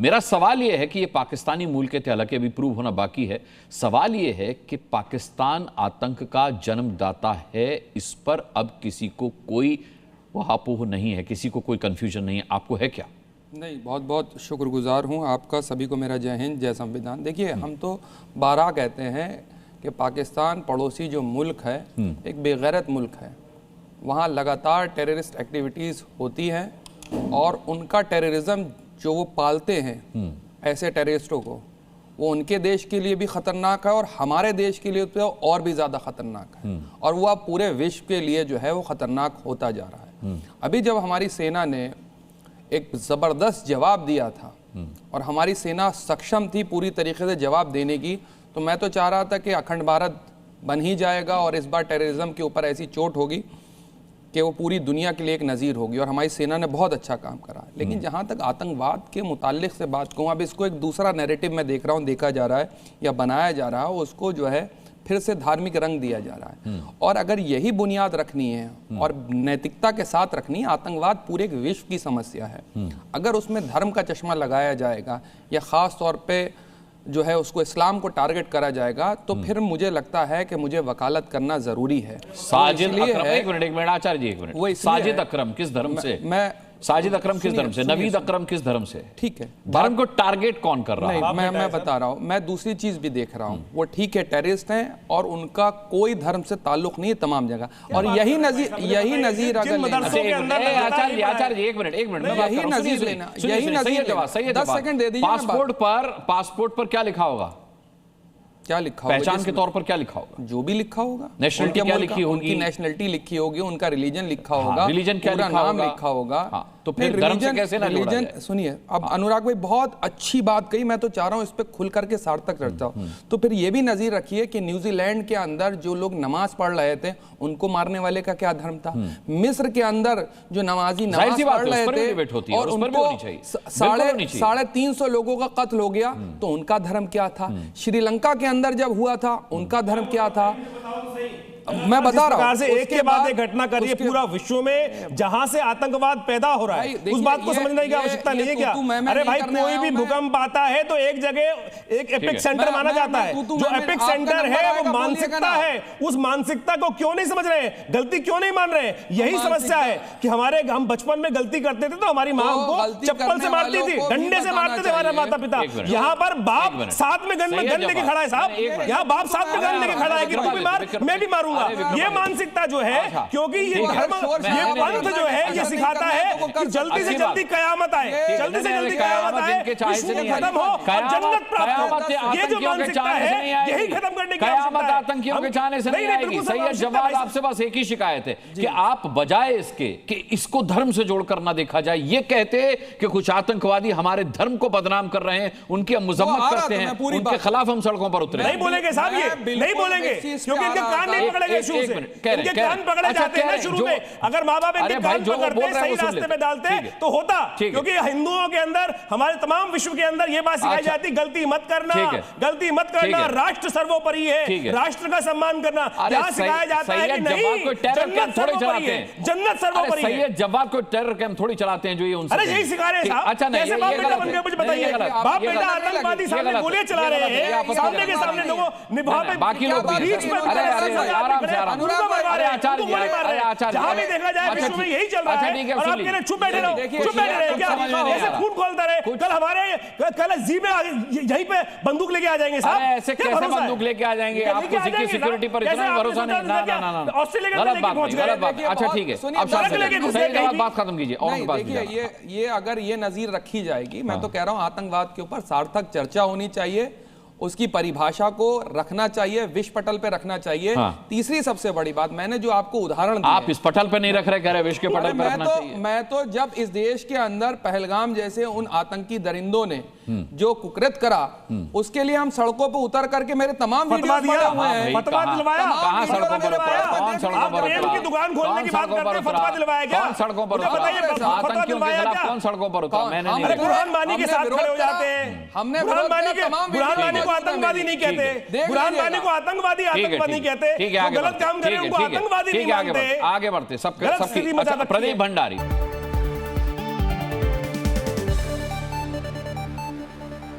मेरा सवाल यह है कि यह पाकिस्तानी मूल के थे, हालांकि अभी प्रूव होना बाकी है। सवाल यह है कि पाकिस्तान आतंक का जन्मदाता है, इस पर अब किसी को कोई वहापोह नहीं है, किसी को कोई कंफ्यूजन नहीं है। आपको है क्या? नहीं, बहुत बहुत शुक्रगुजार हूँ आपका। सभी को मेरा जय हिंद, जय संविधान। देखिए, हम तो बारहा कहते हैं कि पाकिस्तान पड़ोसी जो मुल्क है एक बेगैरत मुल्क है। वहाँ लगातार टेररिस्ट एक्टिविटीज़ होती हैं और उनका टेररिज्म जो वो पालते हैं ऐसे टेररिस्टों को, वो उनके देश के लिए भी ख़तरनाक है और हमारे देश के लिए तो और भी ज़्यादा ख़तरनाक है। और वो अब पूरे विश्व के लिए जो है वो ख़तरनाक होता जा रहा है। अभी जब हमारी सेना ने एक ज़बरदस्त जवाब दिया था और हमारी सेना सक्षम थी पूरी तरीके से जवाब देने की, तो मैं तो चाह रहा था कि अखंड भारत बन ही जाएगा और इस बार टेररिज्म के ऊपर ऐसी चोट होगी कि वो पूरी दुनिया के लिए एक नज़ीर होगी। और हमारी सेना ने बहुत अच्छा काम करा। लेकिन जहाँ तक आतंकवाद के मुताल्लिक से बात कहूँ, अब इसको एक दूसरा नैरेटिव मैं देख रहा हूँ, देखा जा रहा है या बनाया जा रहा है, उसको जो है फिर से धार्मिक रंग दिया जा रहा है। और अगर यही बुनियाद रखनी है और नैतिकता के साथ रखनी है, आतंकवाद पूरे एक विश्व की समस्या है। अगर उसमें धर्म का चश्मा लगाया जाएगा या ख़ास तौर पे जो है उसको इस्लाम को टारगेट करा जाएगा, तो फिर मुझे लगता है कि मुझे वकालत करना ज़रूरी है। साजिद अकरम, एक मिनट आचार्य जी, एक मिनट। वो साजिद अकरम किस धर्म से? मैं साजिद अकरम किस धर्म से? नवीद अकरम किस धर्म से? ठीक है, धर्म को टारगेट कौन कर रहा है? मैं बता रहा हूँ। मैं दूसरी चीज भी देख रहा हूँ। वो ठीक है, टेररिस्ट हैं और उनका कोई धर्म से ताल्लुक नहीं है तमाम जगह। और यही नजीर अगर आचार्य जी, एक मिनट यही नजीर लेना, यही नजीर 10 सेकंड दे दीजिए। पासपोर्ट पर क्या लिखा होगा? क्या लिखा होगा? पहचान के तौर पर क्या लिखा होगा? जो भी लिखा होगा। नेशनलिटी क्या लिखी होगी? उनकी नेशनलिटी लिखी होगी, उनका रिलीजन लिखा होगा, रिलीजन क्या लिखा नाम लिखा होगा। तो फिर धर्म से कैसे ना जोड़ा जाए? सुनिए, अब अनुराग भाई बहुत अच्छी बात कही, मैं तो चाह रहा हूं इस पे खुल करके सार्थक चर्चा हो। तो फिर ये भी नजीर रखिए कि न्यूजीलैंड के अंदर जो लोग नमाज पढ़ रहे थे, उनको मारने वाले का क्या धर्म था? मिस्र के अंदर जो नमाजी नमाज पढ़ रहे थे और उनको 350 लोगों का कत्ल हो गया, तो उनका धर्म क्या था? श्रीलंका के अंदर जब हुआ था, उनका धर्म क्या था? मैं बता रहा हूं। से एक के बाद एक घटना कर रही है पूरा विश्व में, जहां से आतंकवाद पैदा हो रहा है, उस बात को समझने की आवश्यकता नहीं है क्या? अरे भाई, कोई भी भूकंप आता है तो एक जगह एक एपिक सेंटर माना जाता है। जो एपिक सेंटर है वो मानसिकता है। उस मानसिकता को क्यों नहीं समझ रहे? गलती क्यों नहीं मान रहे? यही समस्या है कि हम बचपन में गलती करते थे तो हमारी माँ हमको चप्पल से मारती थी, डंडे से मारते थे हमारे माता पिता। यहाँ पर बाप साथ में गन लेके खड़ा है साहब, यहाँ बाप साथ में गन लेके खड़ा है कि तू भी मार, मैं भी मारूंगा। ये मानसिकता जो है, क्योंकि ये पंथ जो है ये सिखाता है कि जल्दी से जल्दी कयामत आए, जल्दी से जल्दी कयामत आए, विश्व खत्म हो और जन्नत प्राप्त हो। ये जो मानसिकता है यही खत्म करने की कयामत आतंकियों के चाहने से नहीं आएगी। सैयद जवाद, आपसे बस एक ही शिकायत है कि आप बजाय इसके कि इसको धर्म से जोड़कर ना देखा जाए, ये कहते कि कुछ आतंकवादी हमारे धर्म को बदनाम कर रहे हैं, उनकी हम मजम्मत करते हैं, उनके खिलाफ हम सड़कों पर उतरे। नहीं बोलेंगे साहब, ये नहीं बोलेंगे क्योंकि इनके कान नहीं पकड़ेंगे। इनके कान पकड़े जाते हैं शुरू में। अगर माँ बाप इनके कान पकड़ते, सही रास्ते पे डालते तो होता। क्योंकि हिंदुओं के अंदर, हमारे तमाम विश्व के अंदर ये बात सिखाई जाती, गलती मत करना, गलती मत करना, राष्ट्र सर्वोपरि है, राष्ट्र का सम्मान करना। यहाँ सिखाया जाता है कि नहीं, जन्नत सर्वोपरि है, जन्नत सर्वोपरि है। सैयद जवाद को टेरर कैंप थोड़ी चलाते हैं जो ये उनसे। अरे यही सिखा रहे हैं साहब। अच्छा नहीं, कैसे बाप बेटा बनकर मुझे बताइए? बाप बेटा आतंकवादी सामने गोलियां चला रहे हैं, सामने के सामने लोगों निभा पे, बाकी लोग बीच में आराम से अरे आचार्य जहां भी देखा जाए विश्व में यही चल रहा है और आप कह रहे चुप बैठे रहो, चुप बैठे रहे क्या? ऐसे खून खोलता रहे। कल हमारे जी में यहीं पे बंदूक लेके आ जाएंगे साहब। ऐसे कैसे बंदूक लेके आ जाएंगे? आपको सिक्योरिटी सिक्योरिटी पर इतना भरोसा नहीं? ना ऑस्ट्रेलिया गलत बात। अच्छा ठीक है, अब बात खत्म कीजिए। और देखिए, ये अगर ये नजीर रखी जाएगी, मैं तो कह रहा हूं आतंकवाद के ऊपर सार्थक चर्चा होनी चाहिए, उसकी परिभाषा को रखना चाहिए, विश्व पटल पे रखना चाहिए। तीसरी सबसे बड़ी बात, मैंने जो आपको उदाहरण दिया, आप इस पटल पे नहीं रख रहे, कह रहे विश्व के पटल पे रखना चाहिए। मैं तो जब इस देश के अंदर पहलगाम जैसे उन आतंकी दरिंदों ने जो कुकृत करा, उसके लिए हम सड़कों पे उतर करके मेरे तमाम फतवा दिया हुआ है, फतवा दिलवाया। कहां सड़कों पर उतरा? कौन सड़कों पर उतरा? की दुकान खोलने की बात करते हैं, फतवा दिलवाया क्या? कौन सड़कों पर उतरा? आतंकियों के खिलाफ कौन सड़कों पर उतरा? मैंने नहीं। बुरहान वानी के साथ खड़े हो जाते हैं। हमने बुरहान वानी को आतंकवादी नहीं कहते, बुरहान वानी को आतंकवादी नहीं कहते, गलत काम कर रहे हैं उनको आतंकवादी नहीं मानते। आगे बढ़ते, सबके प्रदीप भंडारी।